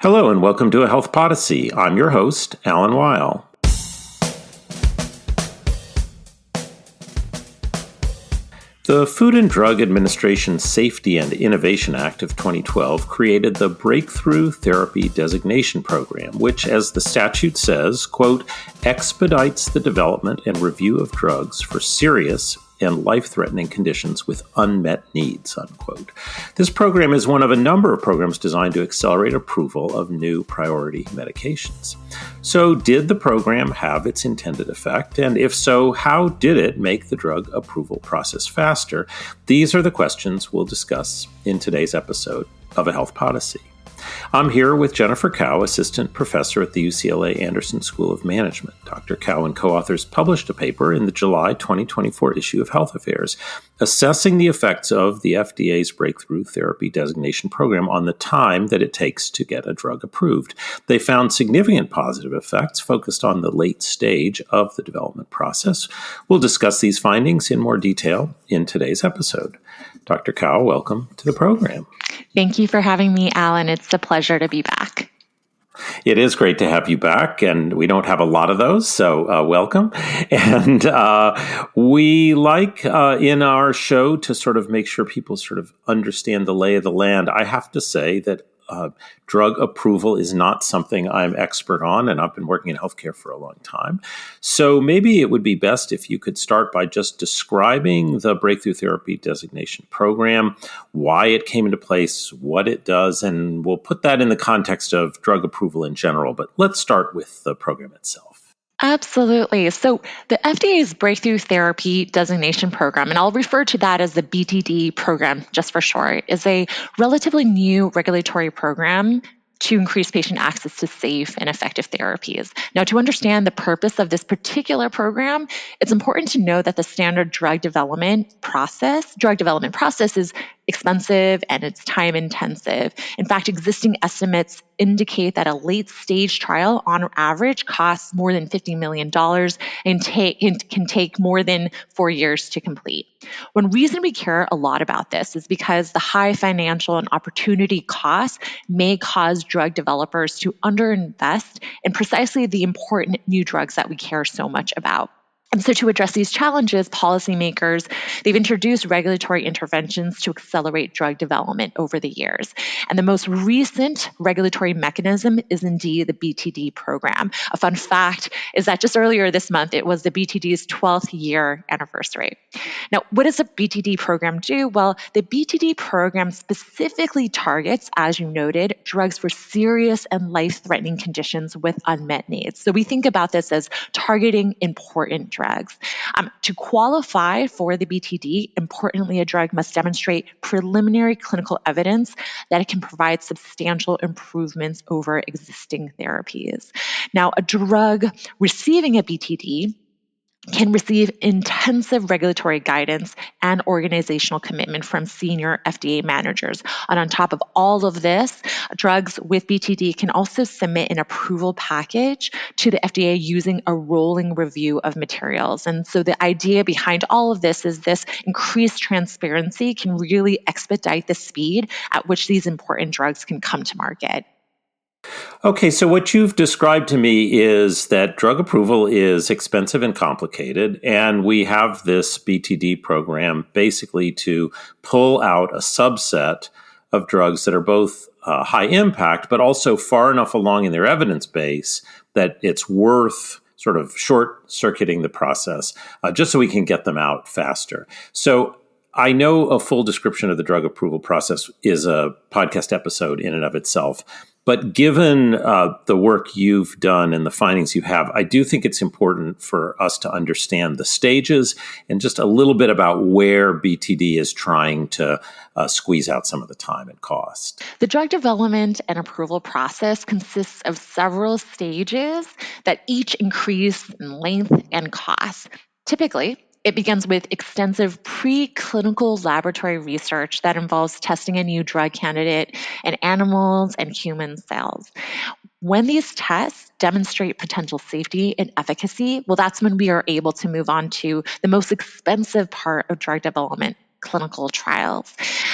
Hello and welcome to a Health Podyssey. I'm your host, Alan Weil. The Food and Drug Administration Safety and Innovation Act of 2012 created the Breakthrough Therapy Designation Program, which, as the statute says, quote, expedites the development and review of drugs for serious and life-threatening conditions with unmet needs, unquote. This program is one of a number of programs designed to accelerate approval of new priority medications. So did the program have its intended effect? And if so, how did it make the drug approval process faster? These are the questions we'll discuss in today's episode of A Health Podyssey. I'm here with Jennifer Kao, assistant professor at the UCLA Anderson School of Management. Dr. Kao and co-authors published a paper in the July 2024 issue of Health Affairs assessing the effects of the FDA's Breakthrough Therapy Designation Program on the time that it takes to get a drug approved. They found significant positive effects focused on the late stage of the development process. We'll discuss these findings in more detail in today's episode. Dr. Kao, welcome to the program. Thank you for having me, Alan. It's a pleasure to be back. It is great to have you back, and we don't have a lot of those, so welcome. And we like in our show to sort of make sure people sort of understand the lay of the land. I have to say that drug approval is not something I'm expert on, and I've been working in healthcare for a long time. So maybe it would be best if you could start by just describing the Breakthrough Therapy Designation Program, why it came into place, what it does, and we'll put that in the context of drug approval in general. But let's start with the program itself. Absolutely. So the FDA's Breakthrough Therapy Designation Program, and I'll refer to that as the BTD program just for short, is a relatively new regulatory program to increase patient access to safe and effective therapies. Now, to understand the purpose of this particular program, it's important to know that the standard drug development process is expensive and it's time intensive. In fact, existing estimates indicate that a late stage trial on average costs more than $50 million and can take more than 4 years to complete. One reason we care a lot about this is because the high financial and opportunity costs may cause drug developers to underinvest in precisely the important new drugs that we care so much about. And so to address these challenges, policymakers, they've introduced regulatory interventions to accelerate drug development over the years. And the most recent regulatory mechanism is indeed the BTD program. A fun fact is that just earlier this month, it was the BTD's 12th year anniversary. Now, what does the BTD program do? Well, the BTD program specifically targets, as you noted, drugs for serious and life-threatening conditions with unmet needs. So we think about this as targeting important drugs. To qualify for the BTD, importantly, a drug must demonstrate preliminary clinical evidence that it can provide substantial improvements over existing therapies. Now, a drug receiving a BTD can receive intensive regulatory guidance and organizational commitment from senior FDA managers. And on top of all of this, drugs with BTD can also submit an approval package to the FDA using a rolling review of materials. And so the idea behind all of this is this increased transparency can really expedite the speed at which these important drugs can come to market. Okay, so what you've described to me is that drug approval is expensive and complicated, and we have this BTD program basically to pull out a subset of drugs that are both high impact, but also far enough along in their evidence base that it's worth sort of short-circuiting the process just so we can get them out faster. So I know a full description of the drug approval process is a podcast episode in and of itself. But given the work you've done and the findings you have, I do think it's important for us to understand the stages and just a little bit about where BTD is trying to squeeze out some of the time and cost. The drug development and approval process consists of several stages that each increase in length and cost. Typically, it begins with extensive preclinical laboratory research that involves testing a new drug candidate in animals and human cells. When these tests demonstrate potential safety and efficacy, well, that's when we are able to move on to the most expensive part of drug development, clinical trials.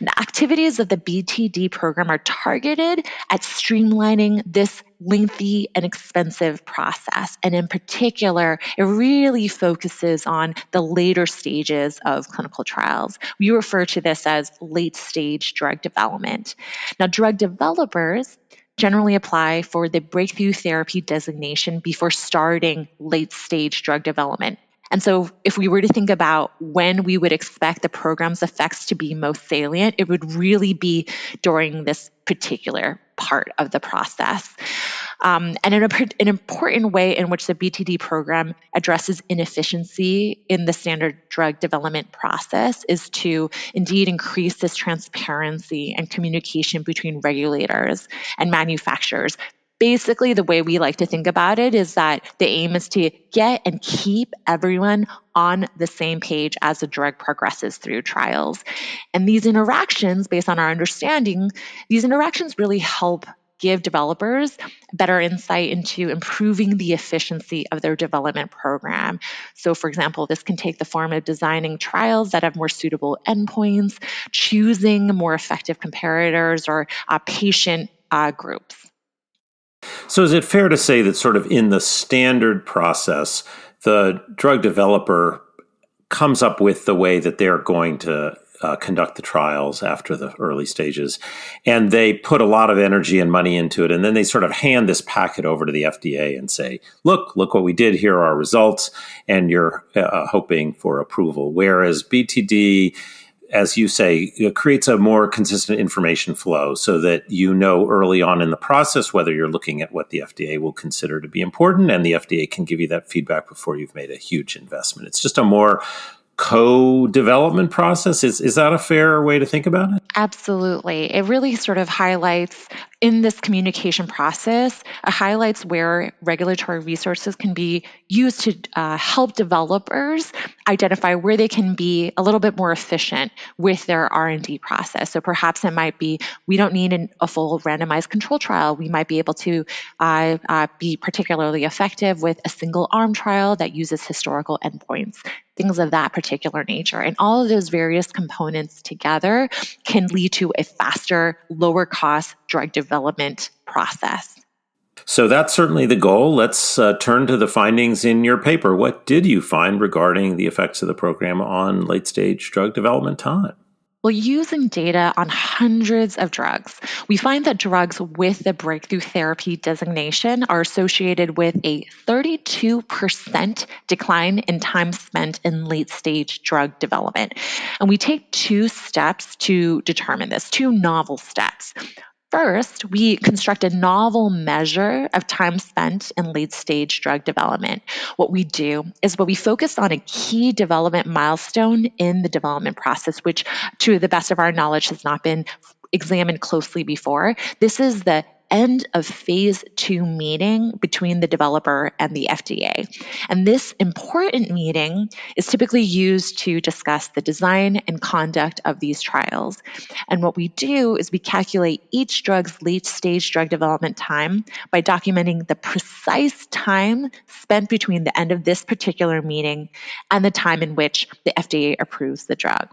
The activities of the BTD program are targeted at streamlining this lengthy and expensive process. And in particular, it really focuses on the later stages of clinical trials. We refer to this as late stage drug development. Now, drug developers generally apply for the breakthrough therapy designation before starting late stage drug development. And so, if we were to think about when we would expect the program's effects to be most salient, it would really be during this particular part of the process. And an important way in which the BTD program addresses inefficiency in the standard drug development process is to indeed increase this transparency and communication between regulators and manufacturers. Basically, the way we like to think about it is that the aim is to get and keep everyone on the same page as the drug progresses through trials. And these interactions, based on our understanding, these interactions really help give developers better insight into improving the efficiency of their development program. So, for example, this can take the form of designing trials that have more suitable endpoints, choosing more effective comparators or patient groups. So is it fair to say that sort of in the standard process, the drug developer comes up with the way that they're going to conduct the trials after the early stages, and they put a lot of energy and money into it, and then they sort of hand this packet over to the FDA and say, look what we did, here are our results, and you're hoping for approval. Whereas BTD, as you say, it creates a more consistent information flow so that you know early on in the process whether you're looking at what the FDA will consider to be important, and the FDA can give you that feedback before you've made a huge investment. It's just a more co-development process. Is that a fair way to think about it? Absolutely. It really sort of highlights in this communication process, it highlights where regulatory resources can be used to help developers identify where they can be a little bit more efficient with their R&D process. So perhaps it might be, we don't need a full randomized control trial. We might be able to be particularly effective with a single arm trial that uses historical endpoints, things of that particular nature. And all of those various components together can lead to a faster, lower cost drug development process. So that's certainly the goal. Let's turn to the findings in your paper. What did you find regarding the effects of the program on late-stage drug development time? Well, using data on hundreds of drugs, we find that drugs with the breakthrough therapy designation are associated with a 32% decline in time spent in late-stage drug development. And we take two steps to determine this, two novel steps. First, we construct a novel measure of time spent in late stage drug development. What we do is we focus on a key development milestone in the development process, which, to the best of our knowledge, has not been examined closely before. This is the end of phase 2 meeting between the developer and the FDA. And this important meeting is typically used to discuss the design and conduct of these trials. And what we do is we calculate each drug's late stage drug development time by documenting the precise time spent between the end of this particular meeting and the time in which the FDA approves the drug.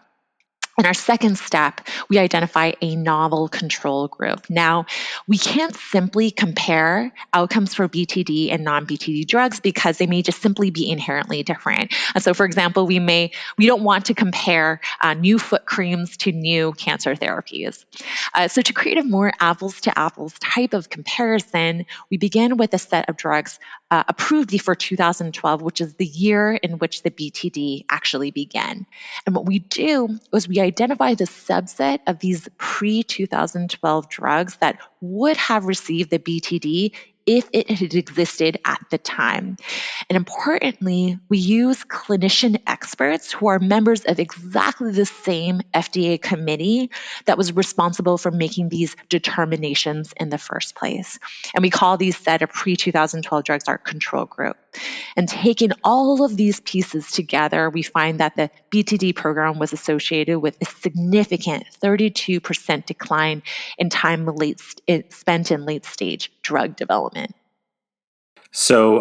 In our second step, we identify a novel control group. Now, we can't simply compare outcomes for BTD and non-BTD drugs because they may just simply be inherently different. And so, for example, we don't want to compare new foot creams to new cancer therapies. So to create a more apples to apples type of comparison, we begin with a set of drugs approved before 2012, which is the year in which the BTD actually began. And what we do is we identify the subset of these pre-2012 drugs that would have received the BTD if it had existed at the time. And importantly, we use clinician experts who are members of exactly the same FDA committee that was responsible for making these determinations in the first place. And we call these set of pre-2012 drugs our control group. And taking all of these pieces together, we find that the BTD program was associated with a significant 32% decline in time spent in late stage drug development. So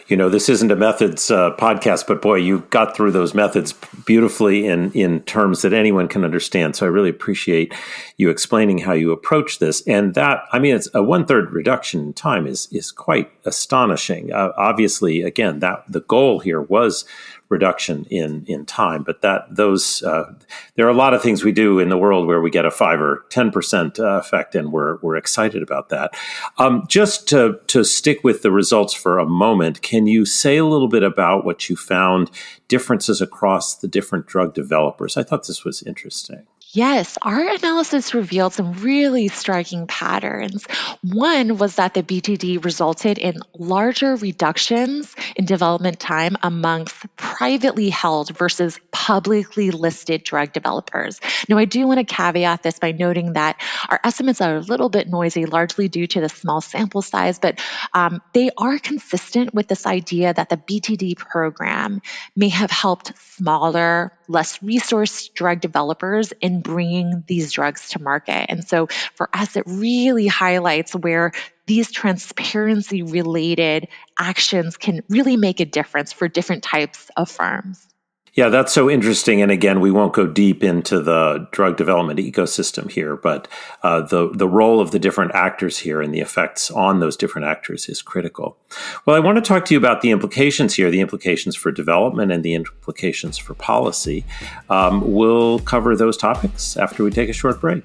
this isn't a methods podcast, but boy, you got through those methods beautifully in terms that anyone can understand. So I really appreciate you explaining how you approach this. And that, it's a 1/3 reduction in time is quite astonishing. Obviously, again, that the goal here was reduction in time, but there are a lot of things we do in the world where we get a 5 or 10% effect, and we're excited about that. Just to stick with the results for a moment, can you say a little bit about what you found, differences across the different drug developers? I thought this was interesting. Yes, our analysis revealed some really striking patterns. One was that the BTD resulted in larger reductions in development time amongst privately held versus publicly listed drug developers. Now, I do want to caveat this by noting that our estimates are a little bit noisy, largely due to the small sample size, but they are consistent with this idea that the BTD program may have helped smaller, less resourced drug developers in bringing these drugs to market. And so for us, it really highlights where these transparency related actions can really make a difference for different types of firms. Yeah, that's so interesting. And again, we won't go deep into the drug development ecosystem here, but the role of the different actors here and the effects on those different actors is critical. Well, I want to talk to you about the implications here, the implications for development and the implications for policy. We'll cover those topics after we take a short break.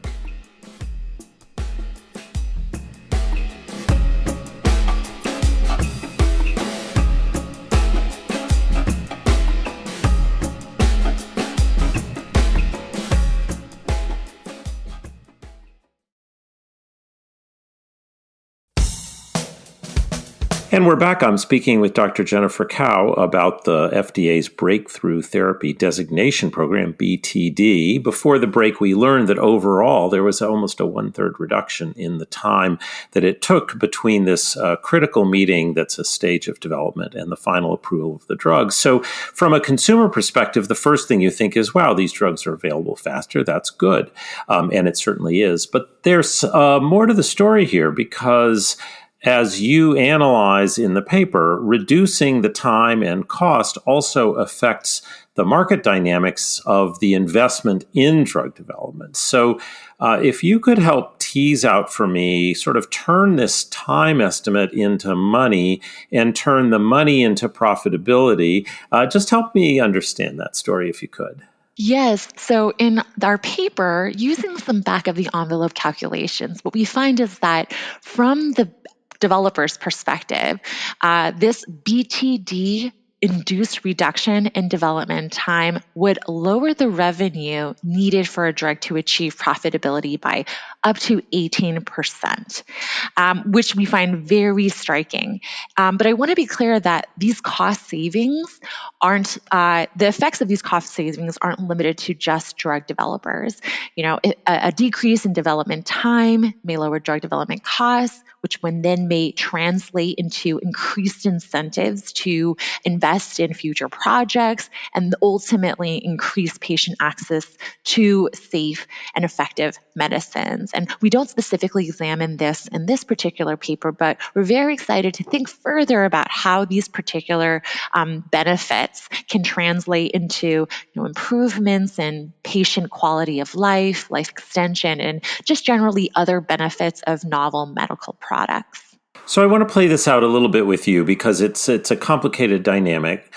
And we're back. I'm speaking with Dr. Jennifer Kao about the FDA's Breakthrough Therapy Designation Program, BTD. Before the break, we learned that overall there was almost a 1/3 reduction in the time that it took between this critical meeting that's a stage of development and the final approval of the drug. So from a consumer perspective, the first thing you think is, wow, these drugs are available faster. That's good. And it certainly is. But there's more to the story here, because as you analyze in the paper, reducing the time and cost also affects the market dynamics of the investment in drug development. So if you could help tease out for me, sort of turn this time estimate into money and turn the money into profitability, just help me understand that story if you could. Yes. So in our paper, using some back of the envelope calculations, what we find is that from the developer's perspective, this BTD induced reduction in development time would lower the revenue needed for a drug to achieve profitability by up to 18%, which we find very striking. But I want to be clear that these cost savings aren't, the effects of these cost savings aren't limited to just drug developers. A decrease in development time may lower drug development costs, which then may translate into increased incentives to invest in future projects and ultimately increase patient access to safe and effective medicines. And we don't specifically examine this in this particular paper, but we're very excited to think further about how these particular benefits can translate into improvements in patient quality of life, life extension, and just generally other benefits of novel medical products. So I want to play this out a little bit with you because it's a complicated dynamic.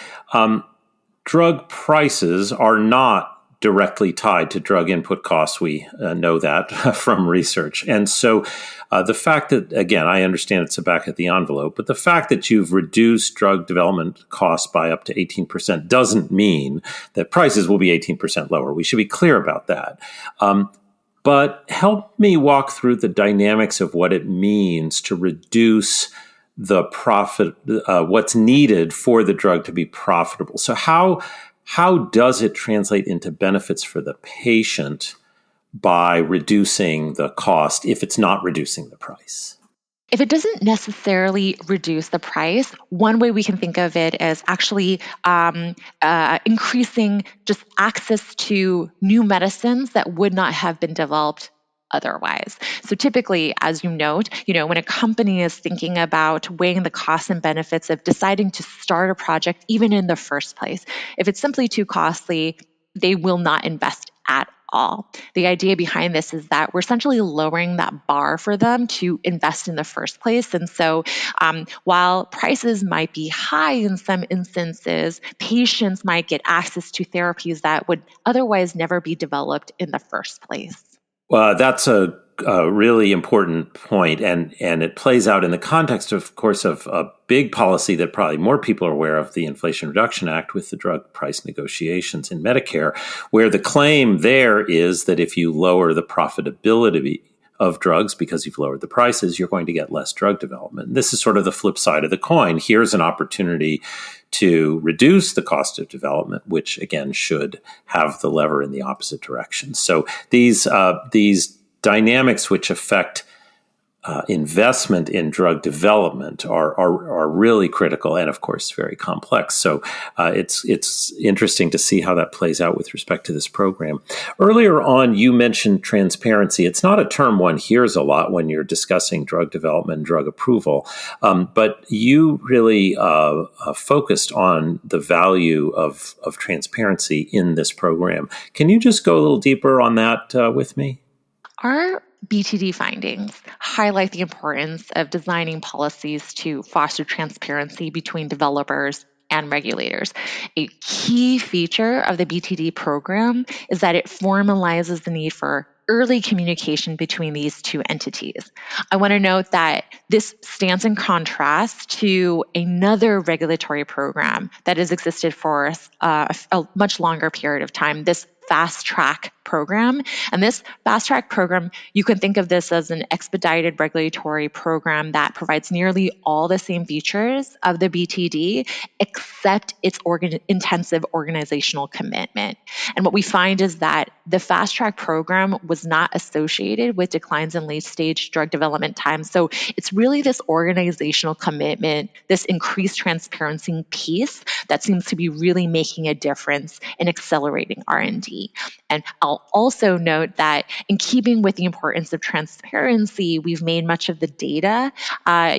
Drug prices are not directly tied to drug input costs. We know that from research. And so the fact that, again, I understand it's a back of the envelope, but the fact that you've reduced drug development costs by up to 18% doesn't mean that prices will be 18% lower. We should be clear about that. But help me walk through the dynamics of what it means to reduce the profit, what's needed for the drug to be profitable. So how does it translate into benefits for the patient by reducing the cost if it's not reducing the price? If it doesn't necessarily reduce the price, one way we can think of it is actually increasing just access to new medicines that would not have been developed otherwise. So typically, as you note, when a company is thinking about weighing the costs and benefits of deciding to start a project, even in the first place, if it's simply too costly, they will not invest at all. The idea behind this is that we're essentially lowering that bar for them to invest in the first place. And so while prices might be high in some instances, patients might get access to therapies that would otherwise never be developed in the first place. That's a really important point, and it plays out in the context, of course, of a big policy that probably more people are aware of, the Inflation Reduction Act with the drug price negotiations in Medicare, where the claim there is that if you lower the profitability of drugs because you've lowered the prices, you're going to get less drug development. This is sort of the flip side of the coin. Here's an opportunity to reduce the cost of development, which again should have the lever in the opposite direction. So these dynamics which affect investment in drug development are really critical and, of course, very complex. So it's interesting to see how that plays out with respect to this program. Earlier on, you mentioned transparency. It's not a term one hears a lot when you're discussing drug development and drug approval, but you really focused on the value of transparency in this program. Can you just go a little deeper on that with me? Our BTD findings highlight the importance of designing policies to foster transparency between developers and regulators. A key feature of the BTD program is that it formalizes the need for early communication between these two entities. I want to note that this stands in contrast to another regulatory program that has existed for a much longer period of time, this fast track program. And this fast track program, you can think of this as an expedited regulatory program that provides nearly all the same features of the BTD, except its intensive organizational commitment. And what we find is that the fast track program was not associated with declines in late stage drug development time. So it's really this organizational commitment, this increased transparency piece that seems to be really making a difference in accelerating R&D. And I'll also note that in keeping with the importance of transparency, we've made much of the data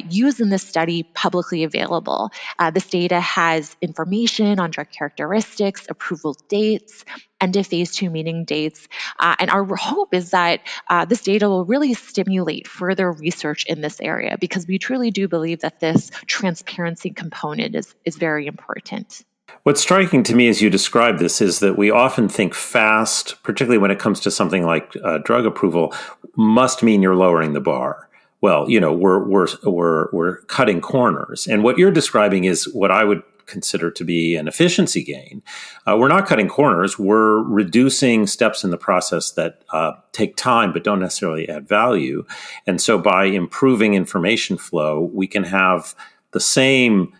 used in this study publicly available. This data has information on drug characteristics, approval dates, end of phase 2 meeting dates. And our hope is that this data will really stimulate further research in this area, because we truly do believe that this transparency component is very important. What's striking to me as you describe this is that we often think fast, particularly when it comes to something like drug approval, must mean you're lowering the bar. Well, we're cutting corners, and what you're describing is what I would consider to be an efficiency gain. We're not cutting corners. We're reducing steps in the process that take time but don't necessarily add value. And so by improving information flow, we can have the same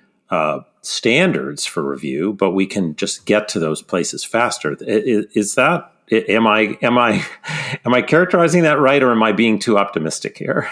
standards for review, but we can just get to those places faster. Is that, am I characterizing that right, or am I being too optimistic here?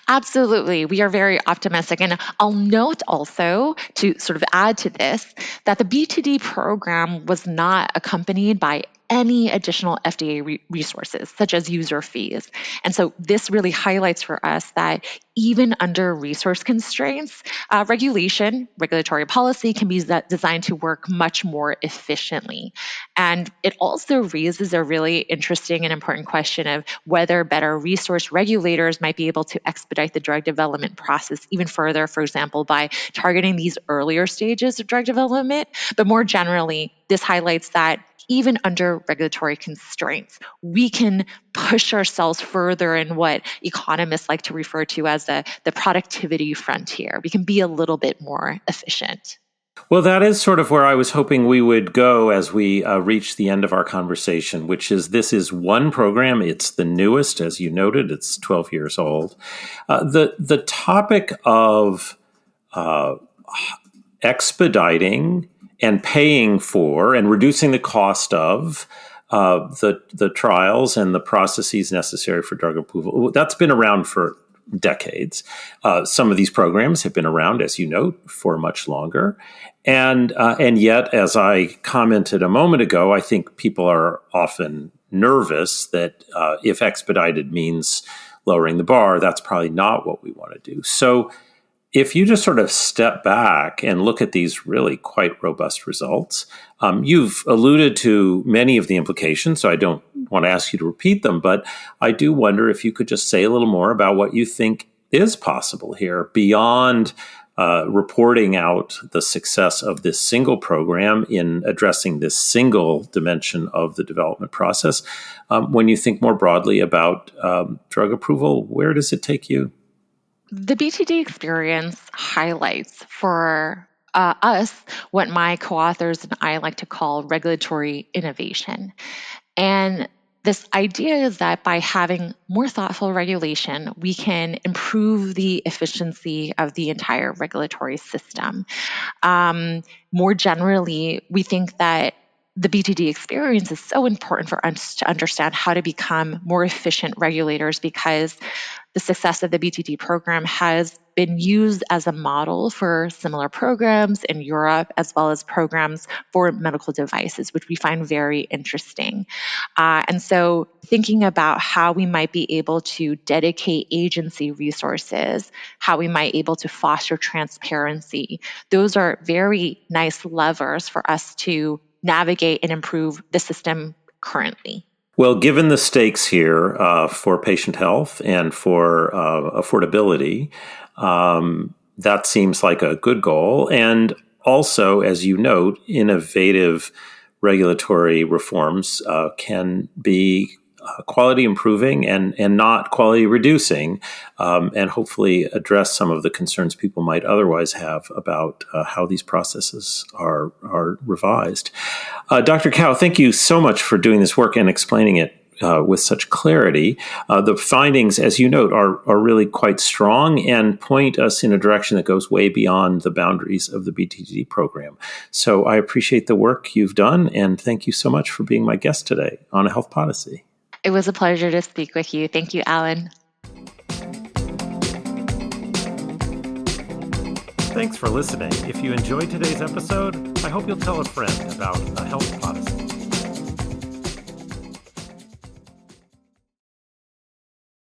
Absolutely. We are very optimistic. And I'll note also, to sort of add to this, that the BTD program was not accompanied by any additional FDA resources, such as user fees. And so this really highlights for us that even under resource constraints, regulatory policy can be designed to work much more efficiently. And it also raises a really interesting and important question of whether better resource regulators might be able to expedite the drug development process even further, for example, by targeting these earlier stages of drug development. But more generally, this highlights that even under regulatory constraints, we can push ourselves further in what economists like to refer to as the productivity frontier. We can be a little bit more efficient. Well, that is sort of where I was hoping we would go as we reach the end of our conversation, which is this is one program. It's the newest, as you noted. It's 12 years old. The topic of expediting and paying for and reducing the cost of the trials and the processes necessary for drug approval, that's been around for decades. Some of these programs have been around, as you note, for much longer. And yet, as I commented a moment ago, I think people are often nervous that if expedited means lowering the bar, that's probably not what we want to do. So if you just sort of step back and look at these really quite robust results, you've alluded to many of the implications, so I don't want to ask you to repeat them, but I do wonder if you could just say a little more about what you think is possible here beyond reporting out the success of this single program in addressing this single dimension of the development process. When you think more broadly about drug approval, where does it take you? The BTD experience highlights for us what my co-authors and I like to call regulatory innovation. And this idea is that by having more thoughtful regulation, we can improve the efficiency of the entire regulatory system. More generally, we think that the BTD experience is so important for us to understand how to become more efficient regulators, because the success of the BTD program has been used as a model for similar programs in Europe, as well as programs for medical devices, which we find very interesting. And so thinking about how we might be able to dedicate agency resources, how we might be able to foster transparency, those are very nice levers for us to navigate and improve the system currently. Well, given the stakes here for patient health and for affordability, that seems like a good goal. And also, as you note, innovative regulatory reforms can be quality improving and not quality reducing, and hopefully address some of the concerns people might otherwise have about how these processes are revised. Dr. Kao, thank you so much for doing this work and explaining it with such clarity. The findings, as you note, are really quite strong and point us in a direction that goes way beyond the boundaries of the BTD program. So I appreciate the work you've done, and thank you so much for being my guest today on A Health Podyssey. It was a pleasure to speak with you. Thank you, Alan. Thanks for listening. If you enjoyed today's episode, I hope you'll tell a friend about A Health Podyssey.